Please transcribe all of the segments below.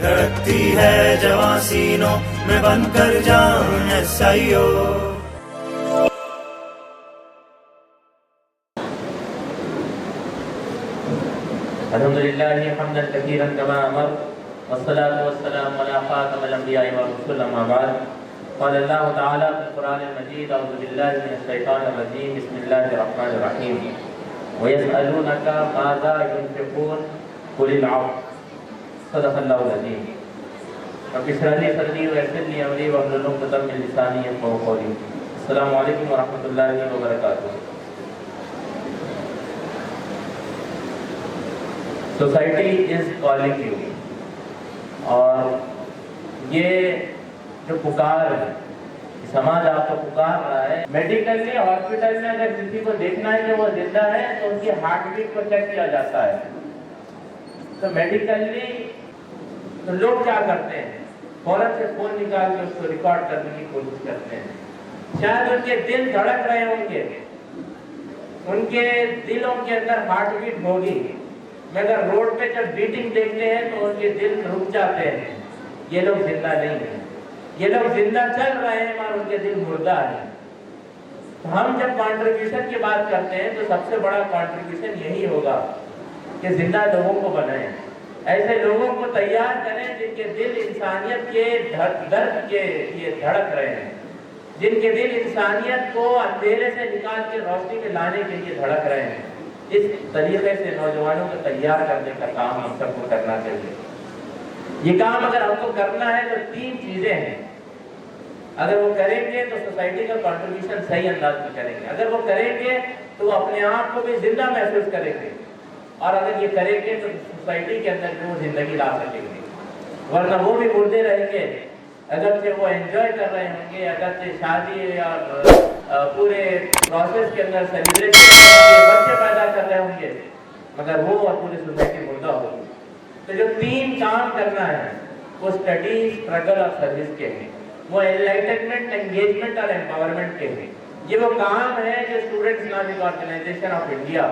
دھڑکتی ہے جواں سینوں میں بن کر جان SIO. الحمد لله حمدا كثيرا كما امر والصلاه والسلام على خاتم الانبياء والرسل اما بعد. قال الله تعالى في القران المجيد: اعوذ بالله من الشيطان الرجيم بسم الله الرحمن الرحيم ويسالونك ماذا ينفقون قل العفو. صدق الله العظيم. رب اشرح لي صدري ويسر لي امري واحلل عقدة من لساني يفقهوا قولي. السلام علیکم ورحمۃ اللہ وبرکاتہ. سوسائٹی از کالنگ یو، اور یہ جو پکار ہے، سماج آپ کو پکار رہا ہے. میڈیکل میں ہاسپٹل میں اگر کسی کو دیکھنا ہے کہ وہ زندہ ہے تو ان کی ہارٹ بیٹ کو چیک کیا جاتا ہے. تو میڈیکلی تو لوگ کیا کرتے ہیں، فوراً سے فون نکال کے اس کو ریکارڈ کرنے کی کوشش کرتے ہیں. شاید ان کے دل دھڑک رہے ہوں گے، ان کے دلوں کے اندر ہارٹ بیٹ ہوگی، مگر روڈ پہ جب بیٹنگ دیکھتے ہیں تو ان کے دل رک جاتے ہیں. یہ لوگ زندہ نہیں ہیں، یہ لوگ زندہ چل رہے ہیں اور ان کے دل مردہ ہیں. ہم جب کنٹریبیوشن کی بات کرتے ہیں تو سب سے بڑا کنٹریبیوشن یہی ہوگا کہ زندہ لوگوں کو بنائیں، ایسے لوگوں کو تیار کریں جن کے دل انسانیت کے درد کے لیے دھڑک رہے ہیں، جن کے دل انسانیت کو اندھیرے سے نکال کے روشنی میں لانے کے لیے دھڑک رہے ہیں. اس طریقے سے نوجوانوں کو تیار کرنے کا کام ہم سب کو کرنا چاہیے. یہ کام اگر ہم کو کرنا ہے تو 3 چیزیں ہیں. اگر وہ کریں گے تو سوسائٹی کا کنٹریبیوشن صحیح انداز میں کریں گے. اگر وہ کریں گے تو وہ اپنے آپ کو بھی زندہ محسوس کریں گے، اور اگر یہ کریں گے تو سوسائٹی کے اندر بھی وہ زندگی لا سکیں گے. ورنہ وہ بھی مردے رہیں گے. اگرچہ وہ انجوائے کر رہے ہوں گے، اگرچہ شادی اور پورے پروسیس کے اندر سیلیبریشن بچے پیدا کر رہے ہوں گے، مگر وہ اور پوری سوسائٹی مردہ ہوگی. تو جو 3 کام کرنا ہے وہ اسٹڈی، اسٹرگل اور سروس کے ہیں. وہ انلائٹنمنٹ، انگیجمنٹ اور امپاورمنٹ کے ہیں. یہ وہ کام ہے جو Student Islamic Organisation of India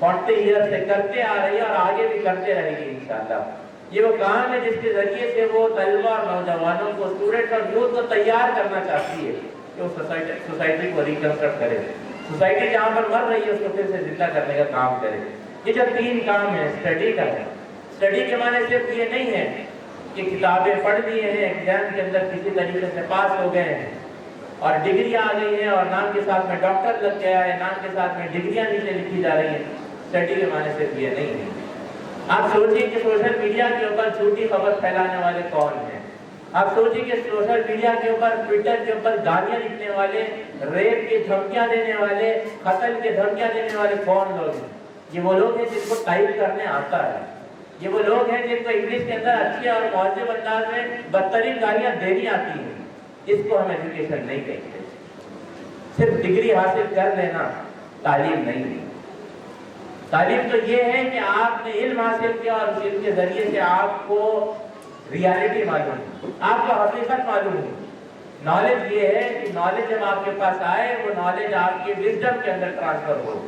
40 year سے کرتے آ رہی ہے اور آگے بھی کرتے رہے گی انشاءاللہ. یہ وہ کام ہے جس کے ذریعے سے وہ طلبہ اور نوجوانوں کو، اسٹوڈنٹ اور یوتھ کو تیار کرنا چاہتی ہے کہ وہ سوسائٹی کو ریکنسٹرکٹ کرے. سوسائٹی جہاں پر مر رہی ہے اس کو پھر سے زندہ کرنے کا کام کرے. یہ جو 3 کام ہے اسٹڈی کا ہے. اسٹڈی کے معنی صرف یہ نہیں ہے کہ کتابیں پڑھ لیے ہیں، ایگزام کے اندر کسی طریقے سے پاس ہو گئے ہیں اور ڈگری آ گئی ہے اور نام کے ساتھ میں ڈاکٹر لگ گیا ہے، نام کے ساتھ میں ڈگریاں نیچے لکھی جا رہی ہیں. اسٹڈی کے معنی صرف یہ نہیں ہے. آپ سوچیں کہ سوشل میڈیا کے اوپر جھوٹی خبر پھیلانے والے کون ہیں. آپ سوچیں کہ سوشل میڈیا کے اوپر، ٹویٹر کے اوپر گالیاں لکھنے والے، ریپ کی دھمکیاں دینے والے، قتل کی دھمکیاں دینے والے کون لوگ ہیں. یہ وہ لوگ ہیں جن کو ٹائپ کرنے آتا ہے. یہ وہ لوگ ہیں جن کو انگلش کے اندر اچھے اور مہذب انداز میں بدترین گالیاں دینی آتی ہیں. اس کو ہم ایجوکیشن نہیں کہتے. صرف ڈگری حاصل کر لینا تعلیم نہیں ہے. تعلیم تو یہ ہے کہ آپ نے علم حاصل کیا اور اس علم کے ذریعے سے آپ کو ریالٹی معلوم ہے، آپ کو حقیقت معلوم ہے. نالج یہ ہے کہ نالج جب آپ کے پاس آئے وہ نالج آپ کے وزڈم کے اندر ٹرانسفر ہو.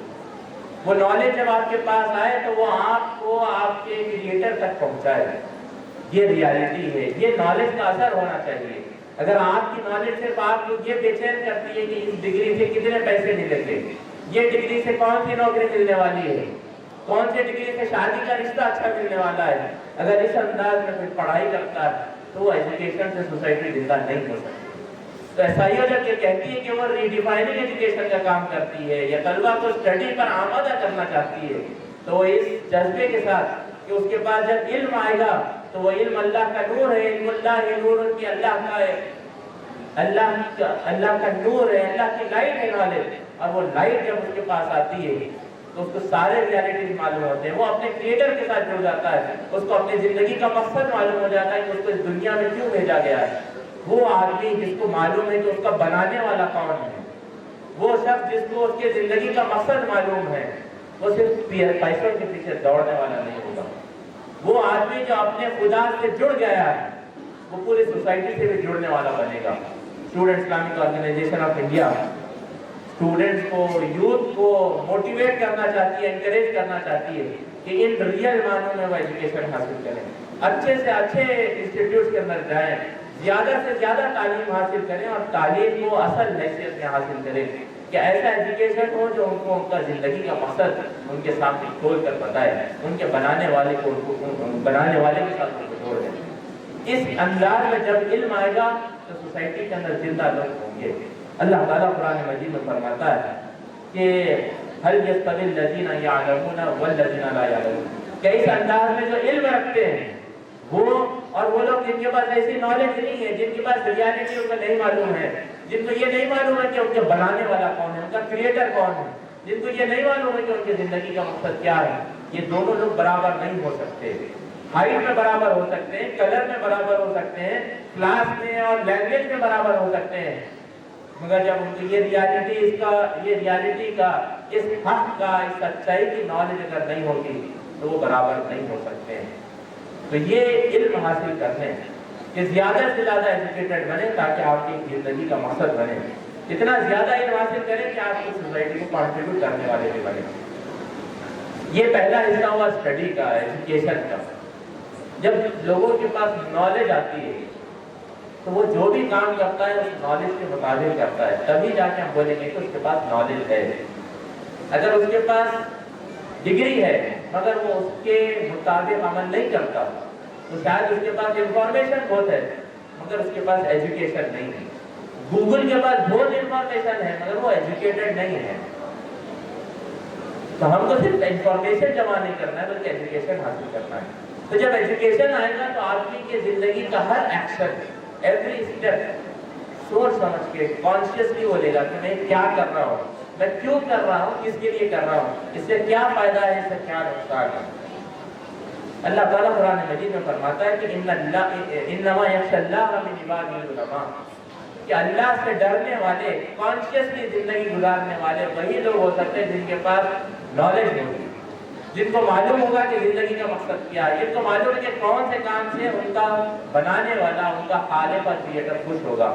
وہ نالج جب آپ کے پاس آئے تو وہ آپ کو آپ کے کریٹر تک پہنچائے. یہ ریالٹی ہے. یہ نالج کا اثر ہونا چاہیے. اگر آپ کی نالج صرف آپ کو یہ بے چین کرتی ہے کہ اس ڈگری سے کتنے پیسے ملیں گے، یہ ڈگری سے کون سی نوکری ملنے والی ہے، کون سی ڈگری سے شادی کا رشتہ اچھا ملنے والا ہے، اگر اس انداز میں کوئی پڑھائی کرتا ہے تو وہ ایجوکیشن سے سوسائٹی زندہ نہیں ہو سکتی. تو SIO جب یہ کہتی ہے کہ وہ ریڈیفائننگ ایجوکیشن کا کام کرتی ہے یا طلبہ کو اسٹڈی پر آمادہ کرنا چاہتی ہے، تو وہ اس جذبے کے ساتھ کہ اس کے بعد جب علم آئے گا تو وہ علم اللہ کا نور ہے. علم اللہ نور کی اللہ کا نور ہے، اللہ کی لائٹ ہے نالج. اور وہ لائٹ جب اس کے پاس آتی ہے تو اس کو سارے ریالٹیز معلوم ہوتے ہیں. وہ اپنے کریٹر کے ساتھ جڑ جاتا ہے. اس کو اپنی زندگی کا مقصد معلوم ہو جاتا ہے کہ اس کو اس دنیا میں کیوں بھیجا گیا ہے. وہ آدمی جس کو معلوم ہے کہ اس کا بنانے والا کون ہے، وہ شخص جس کو اس کے زندگی کا مقصد معلوم ہے، وہ صرف پیسوں کے پیچھے دوڑنے والا نہیں ہوگا. وہ آدمی جو اپنے خدا سے جڑ گیا ہے وہ پوری سوسائٹی سے بھی جڑنے والا بنے گا. Student Islamic Organisation of India students کو، یوتھ کو موٹیویٹ کرنا چاہتی ہے، انکریج کرنا چاہتی ہے کہ ان ریئل معنوں میں وہ ایجوکیشن حاصل کریں. اچھے سے اچھے انسٹیٹیوٹ کے اندر جائیں، زیادہ سے زیادہ تعلیم حاصل کریں اور تعلیم کو اصل حیثیت میں حاصل کریں کہ ایسا ایجوکیشن ہو جو ان کو ان کا زندگی کا مقصد ان کے سامنے کھول کر بتائے، ان کے بنانے والے کے ساتھ ان کو جوڑ دیں۔ اس انداز میں جب علم آئے گا تو سوسائٹی کے اندر زندہ لوگ ہوں گے۔ اللہ تعالیٰ قرآن مجید میں فرماتا ہے کہ هل يستوي الذين يعلمون والذين لا يعلمون، کہ اس انداز میں جو علم رکھتے ہیں وہ اور وہ لوگ جن کے پاس ایسی نالج نہیں ہے، جن کے پاس ریالٹی ان کو نہیں معلوم ہے، جن کو یہ نہیں معلوم ہے کہ ان کے بنانے والا کون ہے، ان کا کریٹر کون ہے، جن کو یہ نہیں معلوم ہے کہ ان کی زندگی کا مقصد کیا ہے، یہ دونوں لوگ برابر نہیں ہو سکتے۔ ہائٹ میں برابر ہو سکتے ہیں، کلر میں برابر ہو سکتے ہیں، کلاس میں اور لینگویج میں برابر ہو سکتے ہیں، مگر جب ان کو یہ ریالٹی کا اس حق کا اس سچائی کی نالج اگر نہیں ہوگی تو وہ برابر نہیں ہو سکتے ہیں۔ تو یہ علم حاصل کرنے کہ زیادہ سے زیادہ ایجوکیٹڈ بنے تاکہ آپ کی زندگی کا مقصد بنے، اتنا زیادہ علم حاصل کریں کہ آپ کی سوسائٹی کو کنٹریبیوٹ کرنے والے بھی بنے۔ یہ پہلا حصہ ہوا اسٹڈی کا، ایجوکیشن کا۔ جب لوگوں کے پاس نالج آتی ہے تو وہ جو بھی کام کرتا ہے اس نالج کے مطابق کرتا ہے، تبھی جا کے ہم بولیں گے کہ اس کے پاس نالج ہے۔ اگر اس کے پاس ڈگری ہے مگر وہ اس کے مطابق عمل نہیں کرتا تو شاید اس کے پاس انفارمیشن بہت ہے مگر اس کے پاس ایجوکیشن نہیں ہے۔ گوگل کے پاس بہت انفارمیشن ہے مگر وہ ایجوکیٹڈ نہیں ہے۔ تو ہم کو صرف انفارمیشن جمع نہیں کرنا ہے بلکہ ایجوکیشن حاصل کرنا ہے۔ تو جب ایجوکیشن آئے گا تو آدمی کی زندگی کا ہر ایکشن، ایوری اسٹیپ سوچ سمجھ کے کانشیسلی بولے گا کہ میں کیا کر رہا ہوں، میں کیوں کر رہا ہوں، کس کے لیے کر رہا ہوں، اس سے کیا فائدہ ہے، اس سے کیا نقصان ہے۔ اللہ تعالیٰ قرآن مجید میں فرماتا ہے کہ انما یخشی اللہ من عبادہ العلماء، کہ اللہ سے ڈرنے والے، کانشیسلی زندگی گزارنے والے وہی لوگ ہو سکتے ہیں جن کے پاس نالج ہوگی، جن کو معلوم ہوگا کہ زندگی کا مقصد کیا ہے، جن کو معلوم ہے کہ کون سے کام سے ان کا بنانے والا، ان کا خالق اور کریٹر خوش ہوگا۔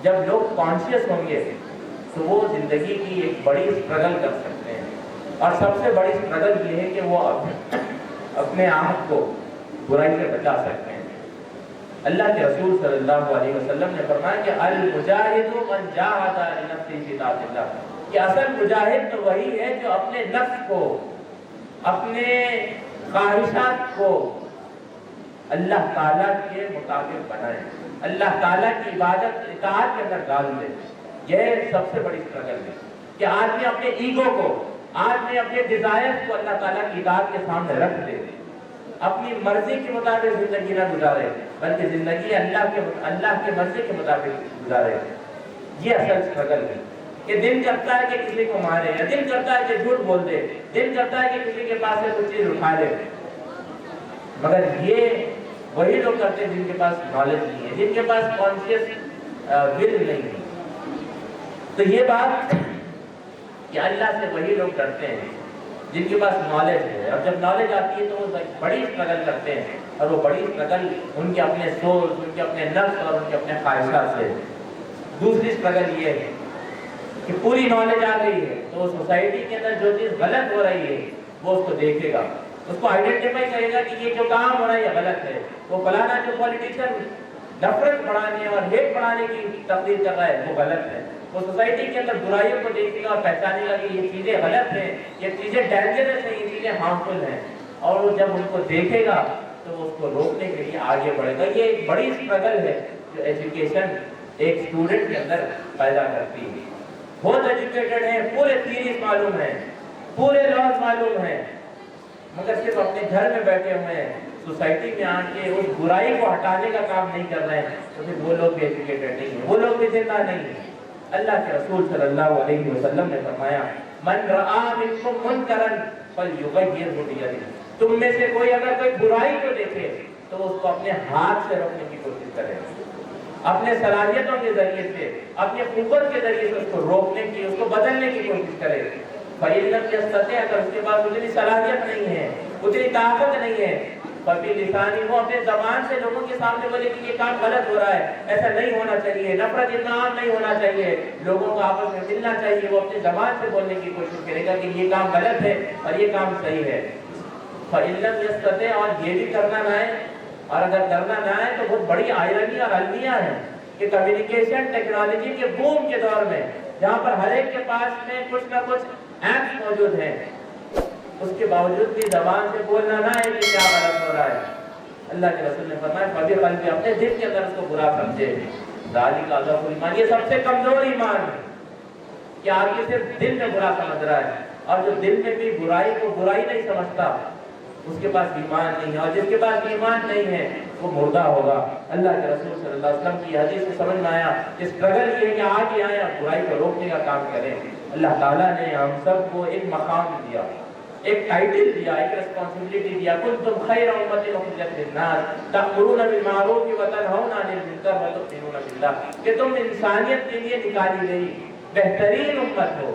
جب لوگ کانشیس ہوں گے تو وہ زندگی کی ایک بڑی اسٹرگل کر سکتے ہیں، اور سب سے بڑی اسٹرگل یہ ہے کہ وہ اپنے آپ کو برائی سے بچا سکتے ہیں۔ اللہ کے رسول صلی اللہ علیہ وسلم نے فرمایا کہ المجاہد من جاہد لنفسہ فی طاعۃ اللہ، کہ اصل مجاہد تو وہی ہے جو اپنے نفس کو، اپنے خواہشات کو اللہ تعالیٰ کے مطابق بنائے، اللہ تعالیٰ کی عبادت اطاعت کے اندر ڈال دے۔ یہ سب سے بڑی اسٹرگل ہے کہ آدمی اپنے ایگو کو، آدمی اپنے ڈیزائرز کو اللہ تعالیٰ کی اطاعت کے سامنے رکھ دے، اپنی مرضی کے مطابق زندگی نہ گزارے بلکہ زندگی اللہ کے مرضی کے مطابق گزارے۔ یہ اصل اسٹرگل ہے کہ دل کرتا ہے کہ کسی کو مارے، یا دل کرتا ہے کہ جھوٹ بول دے، دل کرتا ہے کہ کسی کے پاس سے کچھ چیز اٹھا لے، مگر یہ وہی لوگ کرتے ہیں جن کے پاس نالج نہیں ہے، جن کے پاس کانشیس ول نہیں ہے۔ تو یہ بات کہ اللہ سے وہی لوگ ڈرتے ہیں جن کے پاس نالج ہے، اور جب نالج آتی ہے تو وہ بڑی اسٹرگل کرتے ہیں، اور وہ بڑی اسٹرگل ان کے اپنے سول، ان کے اپنے نفس اور ان کے اپنے خواہشات سے۔ دوسری اسٹرگل یہ ہے کہ پوری نالج آ گئی ہے تو سوسائٹی کے اندر جو چیز غلط ہو رہی ہے وہ اس کو دیکھے گا، اس کو آئیڈینٹیفائی کرے گا کہ یہ جو کام ہو رہا ہے یہ غلط ہے، وہ فلانا جو پولیٹیشین نفرت بڑھانے اور ہیٹ بڑھانے کی تقریر کر رہا ہے وہ غلط ہے۔ وہ سوسائٹی کے اندر برائیوں کو دیکھے گا اور پہچانے گا کہ یہ چیزیں غلط ہیں، یہ چیزیں ڈینجرس ہیں، یہ چیزیں ہارمفل ہیں، اور وہ جب ان کو دیکھے گا تو وہ اس کو روکنے کے لیے آگے بڑھے گا۔ یہ ایک بڑی اسٹرگل ہے جو ایجوکیشن ایک اسٹوڈنٹ کے اندر پیدا کرتی ہے۔ بہت ایجوکیٹڈ ہیں، پورے تھیریز معلوم ہیں، پورے لاز معلوم ہیں، مگر صرف اپنے گھر میں بیٹھے ہوئے ہیں، سوسائٹی میں آ کے اس برائی کو ہٹانے کا کام نہیں کر رہے ہیں، تو پھر وہ لوگ بھی ایجوکیٹڈ نہیں ہیں، وہ لوگ بھی زندہ نہیں ہیں۔ اللہ کے رسول صلی اللہ علیہ وسلم نے فرمایا من رآ منکم منکرا فلیغیرہ بیدہ، تم میں سے کوئی اگر کوئی برائی کو دیکھے تو اس کو اپنے ہاتھ سے روکنے کی کوشش کرے، اپنے صلاحیتوں کے ذریعے سے، اپنے قوت کے ذریعے سے اس کو روکنے کی، اس کو بدلنے کی کوشش کرے۔ فَإِن لَمْ يَسْتَطِعْ، اگر اس کے پاس اتنی صلاحیت نہیں ہے، اتنی طاقت نہیں ہے، فَبِلِسَانِهِ، وہ اپنے زبان سے لوگوں کے سامنے بولے کہ یہ کام غلط ہو رہا ہے، ایسا نہیں ہونا چاہیے، نفرت اتنا عام نہیں ہونا چاہیے، لوگوں کو آپس میں ملنا چاہیے، وہ اپنے زبان سے بولنے کی کوشش کرے گا کہ یہ کام غلط ہے اور یہ کام صحیح ہے۔ فَإِن لَّمْ يَسْتَطِعْ، اور یہ بھی کرنا نہ ہے، اور اگر کرنا نہ ہے تو بہت بڑی آئرنی اور المیہ ہے کہ کمیونیکیشن ٹیکنالوجی کے بوم کے دور میں جہاں پر ہر ایک کے پاس میں کچھ نہ کچھ ایپس موجود ہیں، اس کے باوجود بھی زبان سے بولنا نہ ہے کہ کیا غلط ہو رہا ہے۔ اللہ کے رسول نے فرمایا فَبِقَلْبِهِ، اپنے دل کے اندر اس کو برا سمجھے، ذَلِكَ أَضْعَفُ الْإِيمَانِ، یہ سب سے کمزور ایمان ہے کہ آدمی صرف دل میں برا سمجھ رہا ہے، اور جو دل میں بھی برائی کو برائی نہیں سمجھتا اس کے پاس ایمان نہیں ہے، اور جس کے پاس ایمان نہیں ہے وہ مردہ ہوگا۔ اللہ کے رسول صلی اللہ علیہ وسلم کی حدیث سے سمجھ میں آیا کہ اسٹرگل یہ ہے کہ آگے آئیں اور برائی کو روکنے کا کام کریں۔ اللہ تعالیٰ نے ہم سب کو ایک مقام دیا، ایک ٹائٹل دیا، ایک ریسپانسبلٹی دیا، کنتم خیر امۃ اخرجت للناس تأمرون بالمعروف وتنہون عن المنکر وتؤمنون باللہ، کہ تم انسانیت کے لیے نکالی گئی بہترین امت ہو،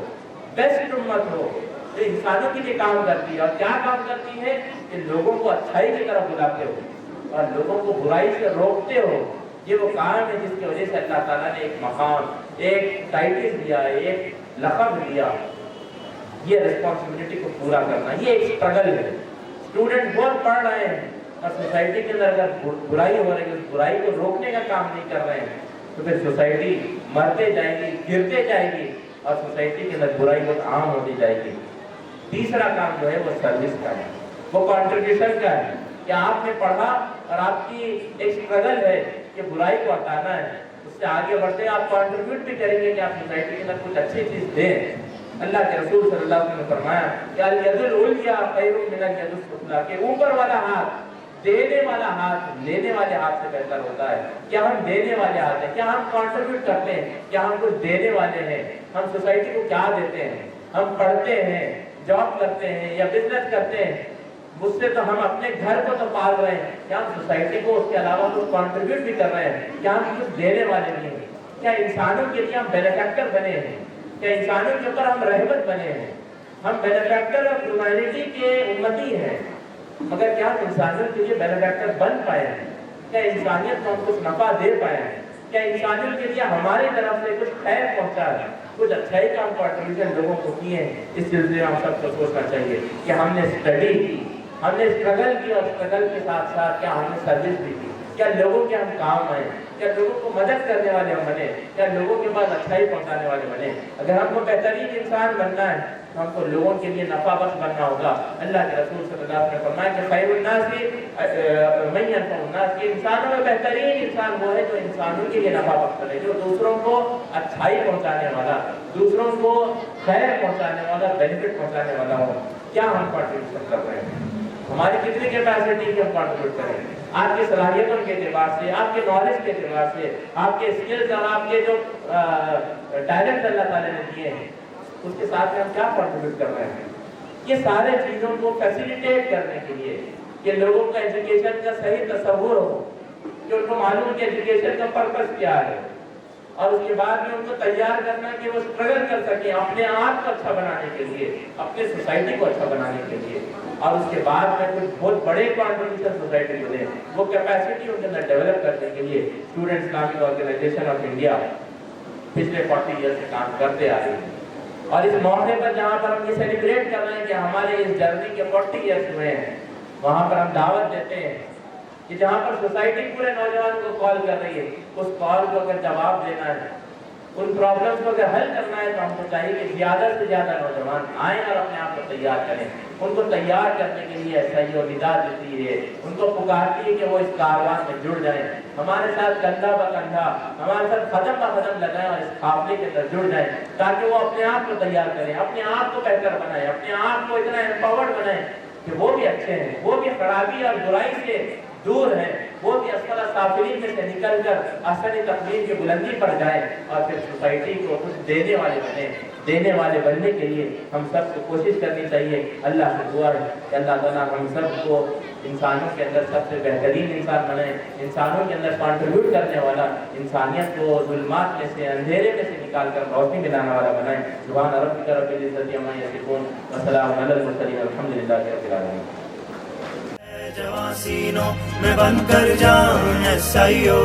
بیسٹ امت ہو، جو انسانوں کے لیے کام کرتی ہے۔ اور کیا کام کرتی ہے؟ کہ لوگوں کو اچھائی کی طرف بلاتے ہو اور لوگوں کو برائی سے روکتے ہو۔ یہ وہ کام ہے جس کی وجہ سے اللہ تعالیٰ نے ایک مقام، ایک ٹائٹل دیا، ایک لقب دیا۔ یہ ریسپانسبلٹی کو پورا کرنا، یہ ایک اسٹرگل ہے۔ اسٹوڈنٹ بہت پڑھ رہے ہیں اور سوسائٹی کے اندر اگر برائی ہو رہی ہے، اس برائی کو روکنے کا کام نہیں کر رہے ہیں تو پھر سوسائٹی مرتے جائے گی، گرتے جائے گی، اور سوسائٹی کے اندر برائی بہت عام ہوتی جائے گی۔ تیسرا کام جو ہے وہ سروس کا ہے، وہ کنٹریبیوشن کا ہے کہ آپ نے پڑھا اور آپ کی ایک اسٹرگل ہے کہ برائی کو ہٹانا ہے، اس سے آگے بڑھتے ہیں، آپ کنٹریبیوٹ بھی کریں گے کہ آپ سوسائٹی کے اندر کچھ اچھی چیز دیں۔ اللہ کے رسول صلی اللہ علیہ وسلم نے فرمایا کہ الید العلیٰ خیر من الید السفلیٰ، کہ اوپر والا ہاتھ، دینے والا ہاتھ لینے والے ہاتھ سے بہتر ہوتا ہے۔ کیا ہم دینے والے ہاتھ ہیں؟ کیا ہم کنٹریبیوٹ کرتے ہیں؟ کیا ہم کچھ دینے والے ہیں؟ ہم سوسائٹی کو کیا دیتے ہیں؟ ہم پڑھتے ہیں، جاب کرتے ہیں یا بزنس کرتے ہیں، اس سے تو ہم اپنے گھر کو تو پال رہے ہیں، کیا ہم سوسائٹی کو اس کے علاوہ کچھ کنٹریبیوٹ بھی کر رہے ہیں؟ کیا ہم کچھ دینے والے نہیں ہیں؟ کیا انسانوں کے لیے ہم بینیفیکٹر بنے ہیں؟ کیا انسانوں کے اوپر ہم رحمت بنے ہیں؟ ہم بینیفیکٹر آف ہیومینٹی کے امتی ہیں، مگر کیا ہم انسانوں کے لیے بینیفیکٹر بن پائے ہیں؟ کیا انسانیت کو ہم کچھ نفع دے پائے ہیں؟ کیا انسانیت کے لیے ہماری طرف سے کچھ خیر پہنچا ہے، کچھ اچھائی کا ہم کنٹریبیوشن لوگوں کو کیے ہیں؟ اس سلسلے میں ہم سب کو سوچنا چاہیے کہ ہم نے اسٹڈی کی، ہم نے اسٹرگل کی، اور اسٹرگل کے ساتھ ساتھ کیا ہم نے سروس بھی کی؟ کیا لوگوں کے ہم کام آئے؟ کیا لوگوں کو مدد کرنے والے ہم بنے؟ کیا لوگوں کے پاس اچھائی پہنچانے والے بنے؟ اگر ہم کو بہترین انسان بننا ہے تو ہم کو لوگوں کے لیے نفع بخش بننا ہوگا۔ اللہ کے رسول صلی اللہ علیہ وسلم نے فرمایا کہ خیر الناس من ينفع الناس، کہ انسانوں میں بہترین انسان وہ ہے جو انسانوں کے لیے نفع بخش بنے، جو دوسروں کو اچھائی پہنچانے والا، دوسروں کو خیر پہنچانے والا، بینیفٹ پہنچانے والا ہو۔ کیا ہم کنٹریبیوشن کر رہے ہیں؟ ہماری کتنی کیپیسٹی کی ہم کنٹریبیوٹ کریں؟ آپ کی صلاحیتوں کے اعتبار سے، آپ کے نالج کے اعتبار سے، آپ کے اسکلز اور آپ کے جو ٹیلنٹ اللہ تعالیٰ نے دیے ہیں اس کے ساتھ میں ہم کیا کنٹریبیوٹ کر رہے ہیں؟ یہ سارے چیزوں کو فیسیلیٹیٹ کرنے کے لیے کہ لوگوں کا ایجوکیشن کا صحیح تصور ہو، کہ ان کو معلوم کہ ایجوکیشن کا پرپس کیا ہے، اور اس کے بعد میں ان کو تیار کرنا کہ وہ اسٹرگل کر سکیں اپنے آپ کو اچھا بنانے کے لیے، اپنے سوسائٹی کو اچھا بنانے کے لیے، اور اس کے بعد میں کچھ بہت بڑے کنٹریبیوشن سوسائٹی کو دیں، وہ کیپیسٹی ان کے اندر ڈیولپ کرنے کے لیے Student Islamic Organisation of India پچھلے 40 ایئر سے کام کرتے آ رہی ہے۔ اور اس موقع پر جہاں پر ہم یہ سیلیبریٹ کر رہے ہیں کہ ہمارے اس جرنی کے 40 ایئرس ہوئے ہیں، وہاں پر ہم دعوت دیتے ہیں کہ جہاں پر سوسائٹی پورے نوجوان کو کال کر رہی ہے، اس کال کو اگر جواب دینا ہے، ان پرابلمس کو اگر حل کرنا ہے، تو ہم کو چاہیے کہ زیادہ سے زیادہ نوجوان آئیں اور اپنے آپ کو تیار کریں۔ ان کو تیار کرنے کے لیے صحیح و ندا دیتی ہے، ان کو پکارتی ہے کہ وہ اس کاروان میں جڑ جائیں، ہمارے ساتھ کندھا بہ کندھا، ہمارے ساتھ قدم بہ قدم لگائیں اور اس قافلے کے اندر جڑ جائیں، تاکہ وہ اپنے آپ کو تیار کریں، اپنے آپ کو بہتر بنائیں، اپنے آپ کو اتنا امپاورڈ بنائیں کہ وہ بھی اچھے ہیں، وہ بھی خرابی اور برائی سے دور ہیں، وہ بھی اسفل سافلین میں سے نکل کر احسن تقویم کی بلندی پر جائیں، اور پھر سوسائٹی کو کچھ دینے والے بنیں۔ دینے والے بننے کے لیے ہم سب کو کوشش کرنی چاہیے۔ اللہ سے دعا ہے کہ اللہ تعالیٰ ہم سب کو انسانوں کے اندر سب سے بہترین انسان بنائے، انسانوں کے اندر کنٹریبیوٹ کرنے والا، انسانیت کو ظلمات میں سے، اندھیرے میں سے نکال کر روشنی میں لانے والا بنائے۔ سبحان ربک رب العزت عما یصفون وسلام علی المرسلین والحمد للہ رب العالمین۔ جوان سینوں میں بن کر جان سائیو